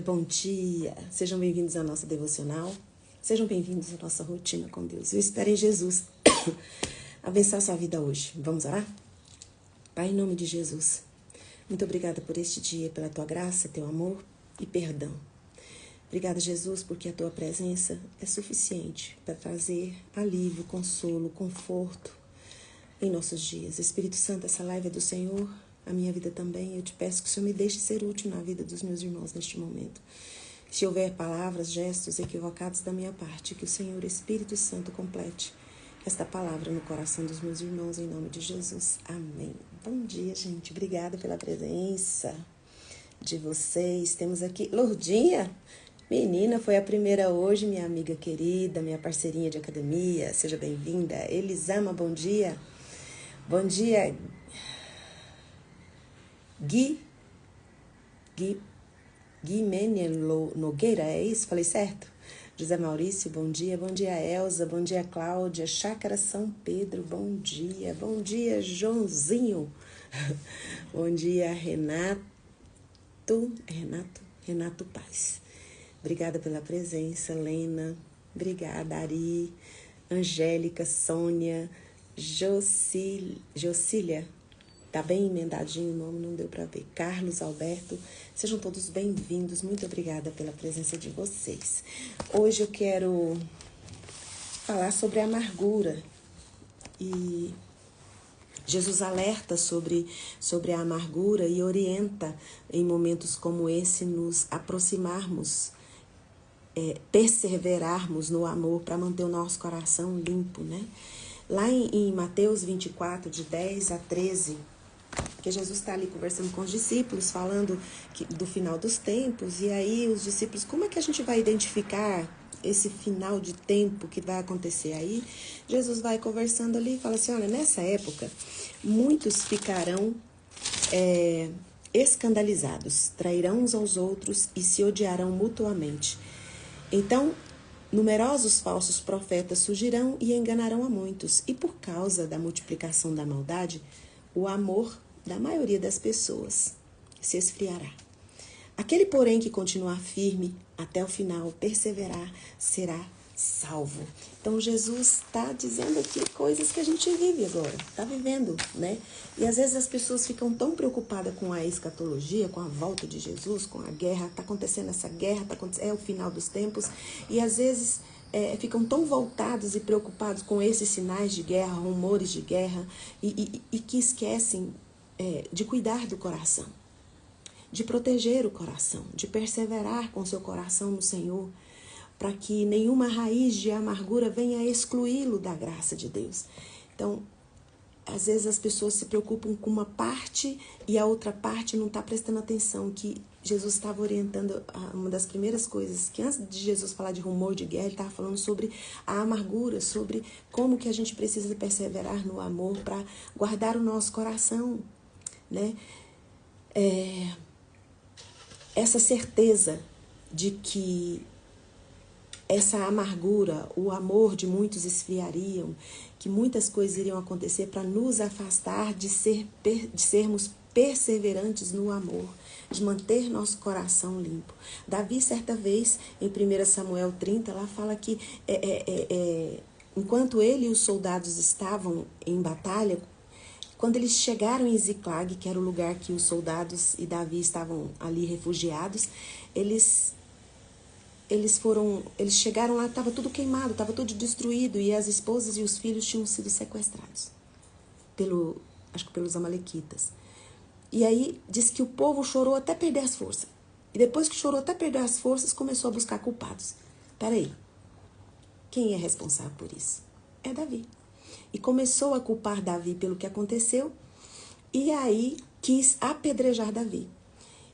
Bom dia. Sejam bem-vindos à nossa devocional. Sejam bem-vindos à nossa rotina com Deus. Eu espero em Jesus abençoar sua vida hoje. Vamos orar? Pai, em nome de Jesus, muito obrigada por este dia, pela tua graça, teu amor e perdão. Obrigada, Jesus, porque a tua presença é suficiente para trazer alívio, consolo, conforto em nossos dias. Espírito Santo, essa live é do Senhor, a minha vida também. Eu te peço que o Senhor me deixe ser útil na vida dos meus irmãos neste momento. Se houver palavras, gestos equivocados da minha parte, que o Senhor Espírito Santo complete esta palavra no coração dos meus irmãos, em nome de Jesus. Amém. Bom dia, gente. Obrigada pela presença de vocês. Temos aqui Lourdinha. Menina, foi a primeira hoje, minha amiga querida, minha parceirinha de academia. Seja bem-vinda. Elisama, bom dia. Bom dia, Gui Menelo Nogueira, é isso? Falei certo? José Maurício, bom dia. Bom dia, Elza. Bom dia, Cláudia. Chácara São Pedro, bom dia. Bom dia, Joãozinho. Bom dia, Renato Paz. Obrigada pela presença, Lena. Obrigada, Ari, Angélica, Sônia, Jocília. Tá bem emendadinho o nome, não deu para ver. Carlos, Alberto, sejam todos bem-vindos. Muito obrigada pela presença de vocês. Hoje eu quero falar sobre a amargura. E Jesus alerta sobre a amargura e orienta em momentos como esse nos aproximarmos, perseverarmos no amor para manter o nosso coração limpo, né? Lá em Mateus 24, de 10 a 13, que Jesus está ali conversando com os discípulos, falando do final dos tempos, e aí os discípulos, como é que a gente vai identificar esse final de tempo que vai acontecer aí? Jesus vai conversando ali e fala assim, olha, nessa época, muitos ficarão escandalizados, trairão uns aos outros e se odiarão mutuamente. Então, numerosos falsos profetas surgirão e enganarão a muitos, e por causa da multiplicação da maldade, o amor da maioria das pessoas se esfriará. Aquele, porém, que continuar firme até o final, perseverar, será salvo. Então, Jesus está dizendo aqui coisas que a gente vive agora, está vivendo, né? E às vezes as pessoas ficam tão preocupadas com a escatologia, com a volta de Jesus, com a guerra, está acontecendo essa guerra, é o final dos tempos, e às vezes ficam tão voltados e preocupados com esses sinais de guerra, rumores de guerra, e que esquecem de cuidar do coração, de proteger o coração, de perseverar com seu coração no Senhor, para que nenhuma raiz de amargura venha excluí-lo da graça de Deus. Então, às vezes as pessoas se preocupam com uma parte e a outra parte não está prestando atenção, que Jesus estava orientando, uma das primeiras coisas, que antes de Jesus falar de rumor de guerra, ele estava falando sobre a amargura, sobre como que a gente precisa perseverar no amor para guardar o nosso coração, né? Essa certeza de que essa amargura, o amor de muitos esfriariam, que muitas coisas iriam acontecer para nos afastar de sermos perseverantes no amor, de manter nosso coração limpo. Davi, certa vez, em 1 Samuel 30, lá fala que enquanto ele e os soldados estavam em batalha, quando eles chegaram em Ziclag, que era o lugar que os soldados e Davi estavam ali refugiados, eles chegaram lá, estava tudo queimado, estava tudo destruído, e as esposas e os filhos tinham sido sequestrados acho que pelos amalequitas. E aí diz que o povo chorou até perder as forças. E depois que chorou até perder as forças, começou a buscar culpados. Peraí, quem é responsável por isso? É Davi. E começou a culpar Davi pelo que aconteceu, e aí quis apedrejar Davi.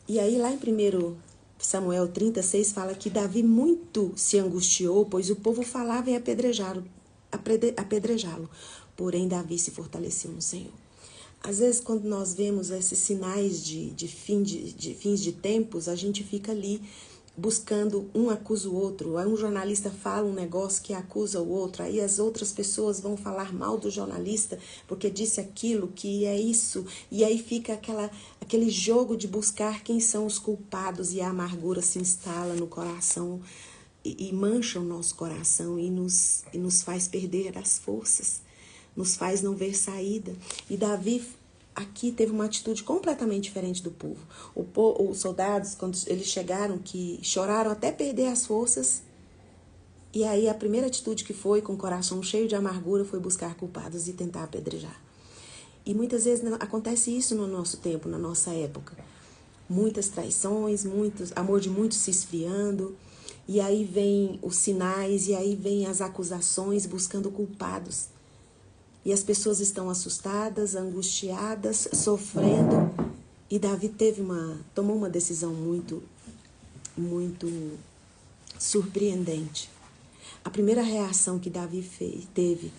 E aí lá em 1 Samuel 36 fala que Davi muito se angustiou, pois o povo falava em apedrejá-lo. Porém, Davi se fortaleceu no Senhor. Às vezes, quando nós vemos esses sinais de fins de tempos, a gente fica ali buscando, um acusa o outro. Aí um jornalista fala um negócio que acusa o outro, aí as outras pessoas vão falar mal do jornalista porque disse aquilo, que é isso, e aí fica aquele jogo de buscar quem são os culpados, e a amargura se instala no coração e mancha o nosso coração e nos faz perder as forças, nos faz não ver saída. E Davi aqui teve uma atitude completamente diferente do povo. Os soldados, quando eles chegaram, que choraram até perder as forças, e aí a primeira atitude que foi, com o coração cheio de amargura, foi buscar culpados e tentar apedrejar. E muitas vezes acontece isso no nosso tempo, na nossa época. Muitas traições, amor de muitos se esfriando, e aí vem os sinais, e aí vem as acusações buscando culpados. E as pessoas estão assustadas, angustiadas, sofrendo. E Davi tomou uma decisão muito surpreendente. A primeira reação que Davi teve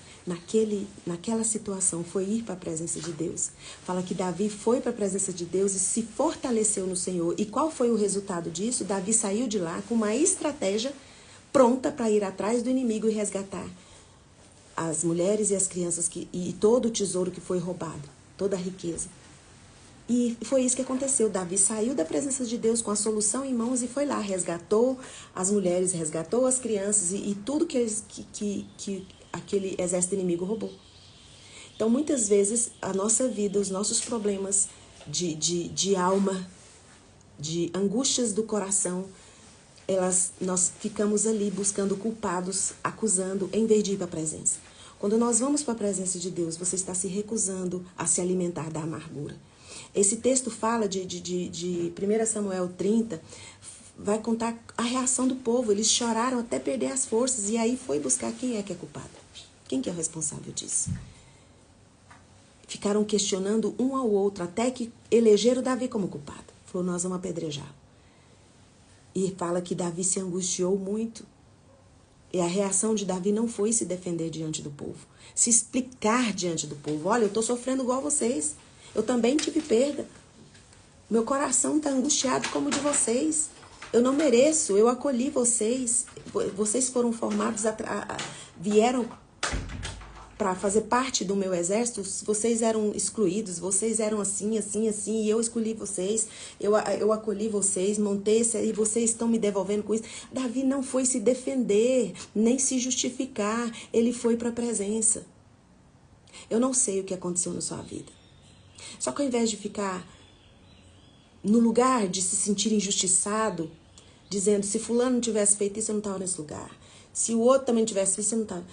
naquela situação foi ir para a presença de Deus. Fala que Davi foi para a presença de Deus e se fortaleceu no Senhor. E qual foi o resultado disso? Davi saiu de lá com uma estratégia pronta para ir atrás do inimigo e resgatar as mulheres e as crianças e todo o tesouro que foi roubado, toda a riqueza. E foi isso que aconteceu. Davi saiu da presença de Deus com a solução em mãos e foi lá, resgatou as mulheres, resgatou as crianças e tudo que aquele exército inimigo roubou. Então, muitas vezes, a nossa vida, os nossos problemas de alma, de angústias do coração, nós ficamos ali buscando culpados, acusando, em vez de ir para a presença. Quando nós vamos para a presença de Deus, você está se recusando a se alimentar da amargura. Esse texto fala de 1 Samuel 30, vai contar a reação do povo. Eles choraram até perder as forças, e aí foi buscar quem é que é culpado. Quem que é o responsável disso? Ficaram questionando um ao outro, até que elegeram Davi como culpado. Falou, nós vamos apedrejá-lo. E fala que Davi se angustiou muito. E a reação de Davi não foi se defender diante do povo, se explicar diante do povo. Olha, eu estou sofrendo igual vocês. Eu também tive perda. Meu coração está angustiado como o de vocês. Eu não mereço, eu acolhi vocês. Vocês foram formados, vieram para fazer parte do meu exército. Vocês eram excluídos, vocês eram assim, assim, assim, e eu escolhi vocês, eu acolhi vocês, montei e vocês estão me devolvendo com isso. Davi não foi se defender, nem se justificar, ele foi para a presença. Eu não sei o que aconteceu na sua vida. Só que ao invés de ficar no lugar de se sentir injustiçado, dizendo, se fulano não tivesse feito isso, eu não estava nesse lugar. Se o outro também tivesse feito isso, eu não estava.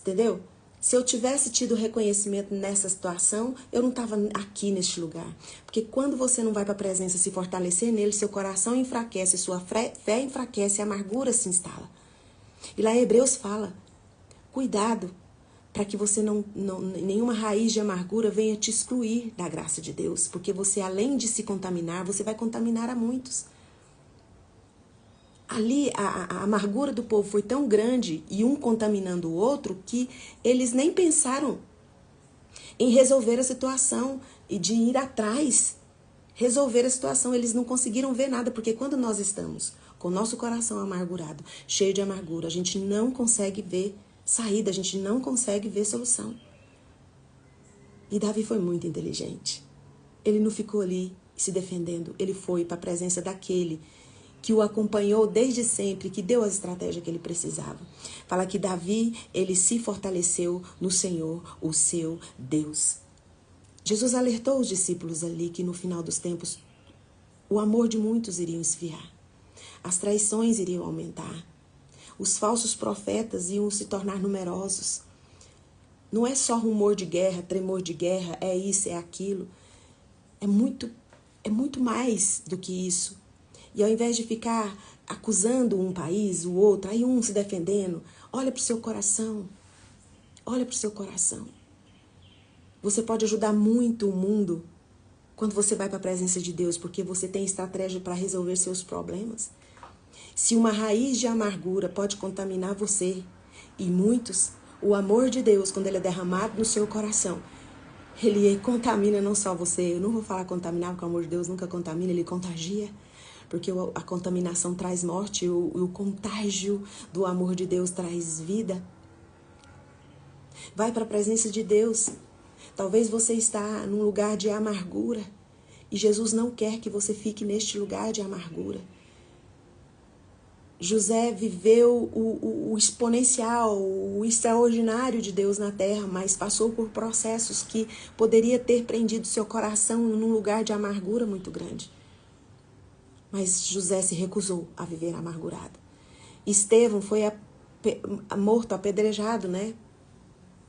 Entendeu? Se eu tivesse tido reconhecimento nessa situação, eu não estava aqui neste lugar. Porque quando você não vai para a presença se fortalecer nele, seu coração enfraquece, sua fé enfraquece, a amargura se instala. E lá em Hebreus fala, cuidado, para que você nenhuma raiz de amargura venha te excluir da graça de Deus. Porque você, além de se contaminar, você vai contaminar a muitos. Ali a amargura do povo foi tão grande, e um contaminando o outro, que eles nem pensaram em resolver a situação e de ir atrás, resolver a situação. Eles não conseguiram ver nada, porque quando nós estamos com o nosso coração amargurado, cheio de amargura, a gente não consegue ver saída, a gente não consegue ver solução. E Davi foi muito inteligente. Ele não ficou ali se defendendo, ele foi para a presença daquele que o acompanhou desde sempre, que deu a estratégia que ele precisava. Fala que Davi, ele se fortaleceu no Senhor, o seu Deus. Jesus alertou os discípulos ali que no final dos tempos o amor de muitos iria esfriar, as traições iriam aumentar, os falsos profetas iam se tornar numerosos. Não é só rumor de guerra, tremor de guerra, é isso, é aquilo. É muito mais do que isso. E ao invés de ficar acusando um país, o outro, aí um se defendendo, olha para o seu coração. Olha para o seu coração. Você pode ajudar muito o mundo quando você vai para a presença de Deus, porque você tem estratégia para resolver seus problemas. Se uma raiz de amargura pode contaminar você e muitos, o amor de Deus, quando ele é derramado no seu coração, ele contamina não só você. Eu não vou falar contaminar, porque o amor de Deus nunca contamina, ele contagia. porque a contaminação traz morte, o contágio do amor de Deus traz vida. Vai para a presença de Deus. Talvez você está num lugar de amargura e Jesus não quer que você fique neste lugar de amargura. José viveu o exponencial, o extraordinário de Deus na terra, mas passou por processos que poderia ter prendido seu coração num lugar de amargura muito grande. Mas José se recusou a viver amargurado. Estevão foi morto, apedrejado, né?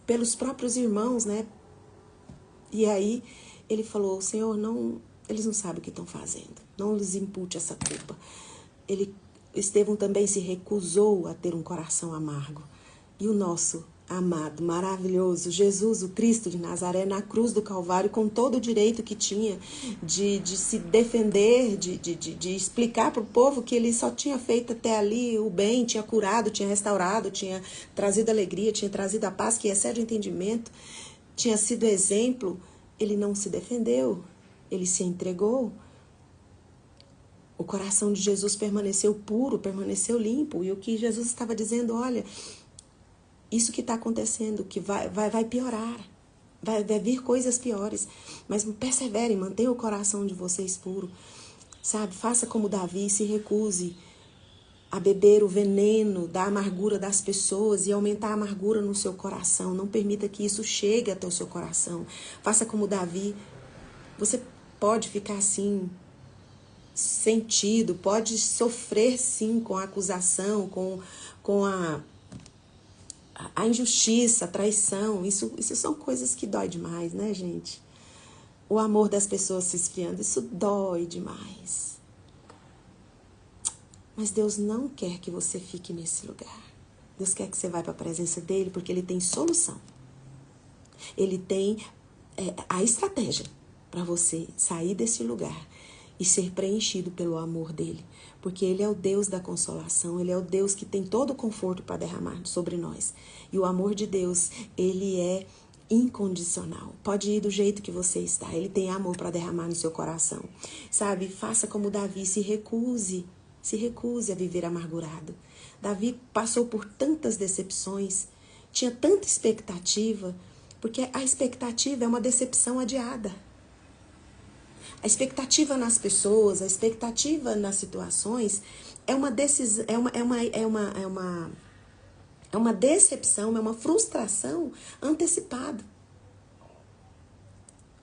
Pelos próprios irmãos, né? E aí ele falou, Senhor, eles não sabem o que estão fazendo. Não lhes impute essa culpa. Estevão também se recusou a ter um coração amargo. E o nosso amado, maravilhoso, Jesus, o Cristo de Nazaré, na cruz do Calvário, com todo o direito que tinha de se defender, de explicar para o povo que ele só tinha feito até ali o bem, tinha curado, tinha restaurado, tinha trazido alegria, tinha trazido a paz que excede o entendimento, tinha sido exemplo, ele não se defendeu, ele se entregou. O coração de Jesus permaneceu puro, permaneceu limpo. E o que Jesus estava dizendo, olha, isso que está acontecendo, que vai piorar. Vai vir coisas piores. Mas perseverem, mantenha o coração de vocês puro. Sabe, faça como Davi, se recuse a beber o veneno da amargura das pessoas e aumentar a amargura no seu coração. Não permita que isso chegue até o seu coração. Faça como Davi. Você pode ficar assim, sentido, pode sofrer sim com a acusação, com a injustiça, a traição. Isso são coisas que dói demais, né, gente? O amor das pessoas se esfriando, isso dói demais. Mas Deus não quer que você fique nesse lugar. Deus quer que você vá para a presença dele, porque ele tem solução. Ele tem a estratégia para você sair desse lugar e ser preenchido pelo amor dele. Porque ele é o Deus da consolação, ele é o Deus que tem todo o conforto para derramar sobre nós. E o amor de Deus, ele é incondicional. Pode ir do jeito que você está, ele tem amor para derramar no seu coração. Sabe, faça como Davi, se recuse a viver amargurado. Davi passou por tantas decepções, tinha tanta expectativa, porque a expectativa é uma decepção adiada. A expectativa nas pessoas, a expectativa nas situações é uma decisão, é uma decepção, é uma frustração antecipada.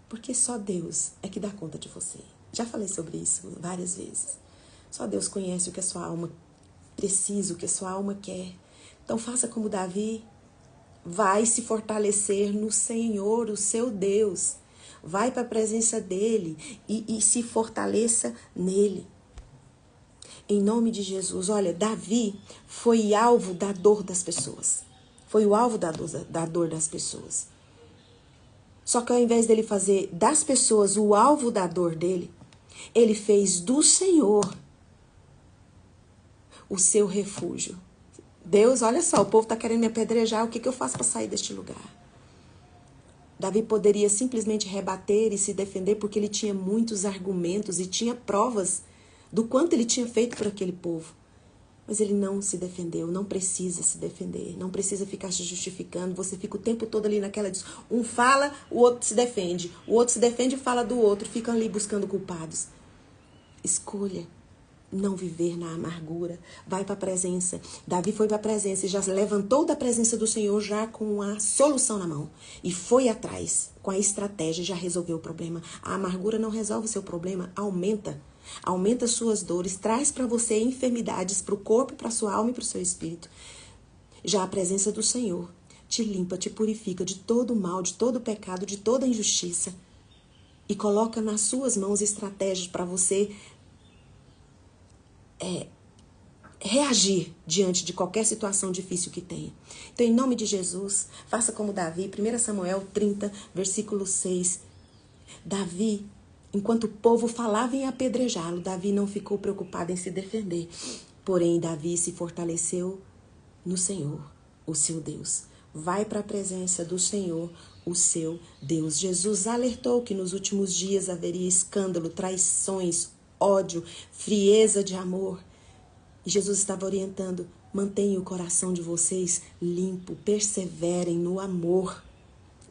Porque só Deus é que dá conta de você. Já falei sobre isso várias vezes. Só Deus conhece o que a sua alma precisa, o que a sua alma quer. Então faça como Davi, vai se fortalecer no Senhor, o seu Deus. Vai para a presença dele e se fortaleça nele. Em nome de Jesus. Olha, Davi foi alvo da dor das pessoas. Foi o alvo da dor das pessoas. Só que ao invés dele fazer das pessoas o alvo da dor dele, ele fez do Senhor o seu refúgio. Deus, olha só, o povo está querendo me apedrejar, o que eu faço para sair deste lugar? Davi poderia simplesmente rebater e se defender porque ele tinha muitos argumentos e tinha provas do quanto ele tinha feito por aquele povo. Mas ele não se defendeu, não precisa se defender, não precisa ficar se justificando. Você fica o tempo todo ali naquela... Um fala, o outro se defende. O outro se defende e fala do outro. Ficam ali buscando culpados. Escolha não viver na amargura. Vai para a presença. Davi foi para a presença e já levantou da presença do Senhor já com a solução na mão. E foi atrás com a estratégia e já resolveu o problema. A amargura não resolve o seu problema, aumenta. Aumenta suas dores, traz para você enfermidades para o corpo, para a sua alma e para o seu espírito. Já a presença do Senhor te limpa, te purifica de todo o mal, de todo o pecado, de toda a injustiça. E coloca nas suas mãos estratégias para você reagir diante de qualquer situação difícil que tenha. Então, em nome de Jesus, faça como Davi, 1 Samuel 30, versículo 6. Davi, enquanto o povo falava em apedrejá-lo, Davi não ficou preocupado em se defender. Porém, Davi se fortaleceu no Senhor, o seu Deus. Vai para a presença do Senhor, o seu Deus. Jesus alertou que nos últimos dias haveria escândalo, traições, ódio, frieza de amor. E Jesus estava orientando: mantenham o coração de vocês limpo, perseverem no amor,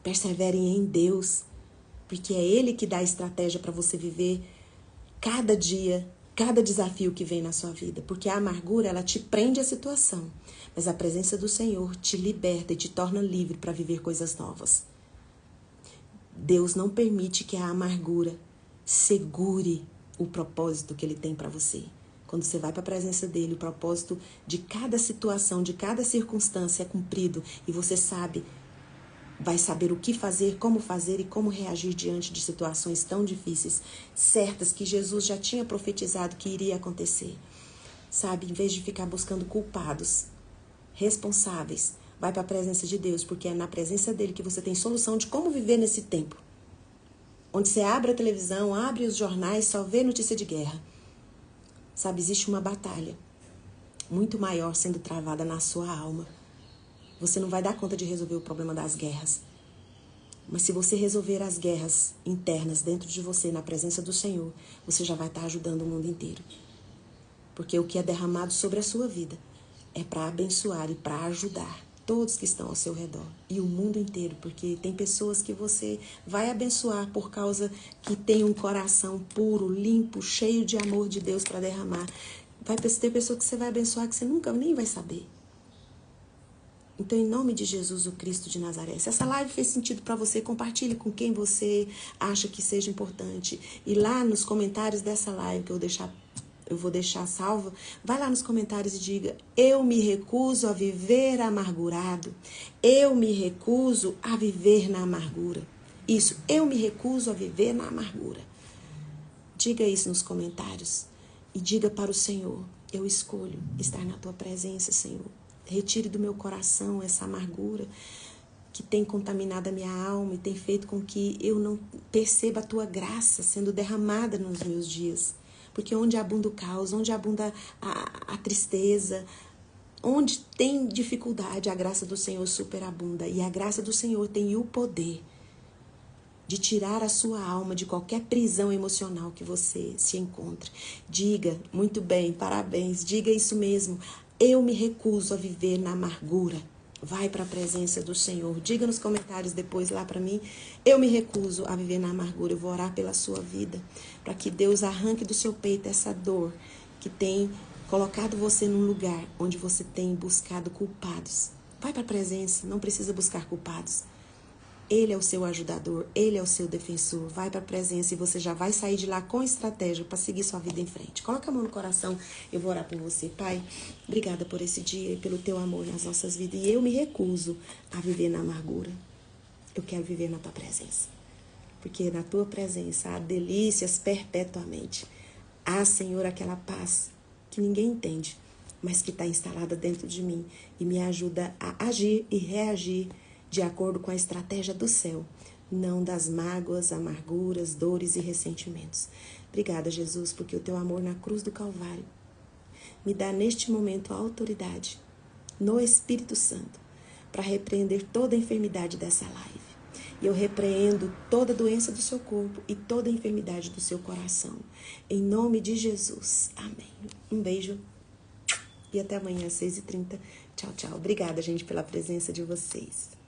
perseverem em Deus, porque é Ele que dá a estratégia para você viver cada dia, cada desafio que vem na sua vida, porque a amargura, ela te prende à situação, mas a presença do Senhor te liberta e te torna livre para viver coisas novas. Deus não permite que a amargura segure o propósito que Ele tem para você. Quando você vai para a presença dEle, o propósito de cada situação, de cada circunstância é cumprido e você vai saber o que fazer e como reagir diante de situações tão difíceis, certas que Jesus já tinha profetizado que iria acontecer. Sabe, em vez de ficar buscando culpados, responsáveis, vai para a presença de Deus, porque é na presença dEle que você tem solução de como viver nesse tempo. Onde você abre a televisão, abre os jornais, só vê notícia de guerra. Sabe, existe uma batalha muito maior sendo travada na sua alma. Você não vai dar conta de resolver o problema das guerras. Mas se você resolver as guerras internas dentro de você, na presença do Senhor, você já vai estar ajudando o mundo inteiro. Porque o que é derramado sobre a sua vida é para abençoar e para ajudar todos que estão ao seu redor. E o mundo inteiro, porque tem pessoas que você vai abençoar por causa que tem um coração puro, limpo, cheio de amor de Deus para derramar. Vai ter pessoas que você vai abençoar que você nunca nem vai saber. Então, em nome de Jesus, o Cristo de Nazaré, se essa live fez sentido para você, compartilhe com quem você acha que seja importante. E lá nos comentários dessa live, que eu vou deixar salva, vai lá nos comentários e diga: eu me recuso a viver amargurado. Eu me recuso a viver na amargura. Isso, eu me recuso a viver na amargura. Diga isso nos comentários. E diga para o Senhor: eu escolho estar na tua presença, Senhor. Retire do meu coração essa amargura que tem contaminado a minha alma e tem feito com que eu não perceba a tua graça sendo derramada nos meus dias. Porque onde abunda o caos, onde abunda a tristeza, onde tem dificuldade, a graça do Senhor superabunda. E a graça do Senhor tem o poder de tirar a sua alma de qualquer prisão emocional que você se encontre. Diga: muito bem, parabéns, diga isso mesmo. Eu me recuso a viver na amargura. Vai para a presença do Senhor. Diga nos comentários depois lá para mim: eu me recuso a viver na amargura. Eu vou orar pela sua vida, para que Deus arranque do seu peito essa dor que tem colocado você num lugar onde você tem buscado culpados. Vai para a presença, não precisa buscar culpados. Ele é o seu ajudador, Ele é o seu defensor. Vai para a presença e você já vai sair de lá com estratégia para seguir sua vida em frente. Coloca a mão no coração, eu vou orar por você. Pai, obrigada por esse dia e pelo teu amor nas nossas vidas. E eu me recuso a viver na amargura. Eu quero viver na tua presença. Porque na tua presença há delícias perpetuamente. Há, Senhor, aquela paz que ninguém entende, mas que está instalada dentro de mim e me ajuda a agir e reagir de acordo com a estratégia do céu, não das mágoas, amarguras, dores e ressentimentos. Obrigada, Jesus, porque o teu amor na cruz do Calvário me dá neste momento a autoridade, no Espírito Santo, para repreender toda a enfermidade dessa live. E eu repreendo toda doença do seu corpo e toda a enfermidade do seu coração. Em nome de Jesus. Amém. Um beijo e até amanhã às 6h30. Tchau, tchau. Obrigada, gente, pela presença de vocês.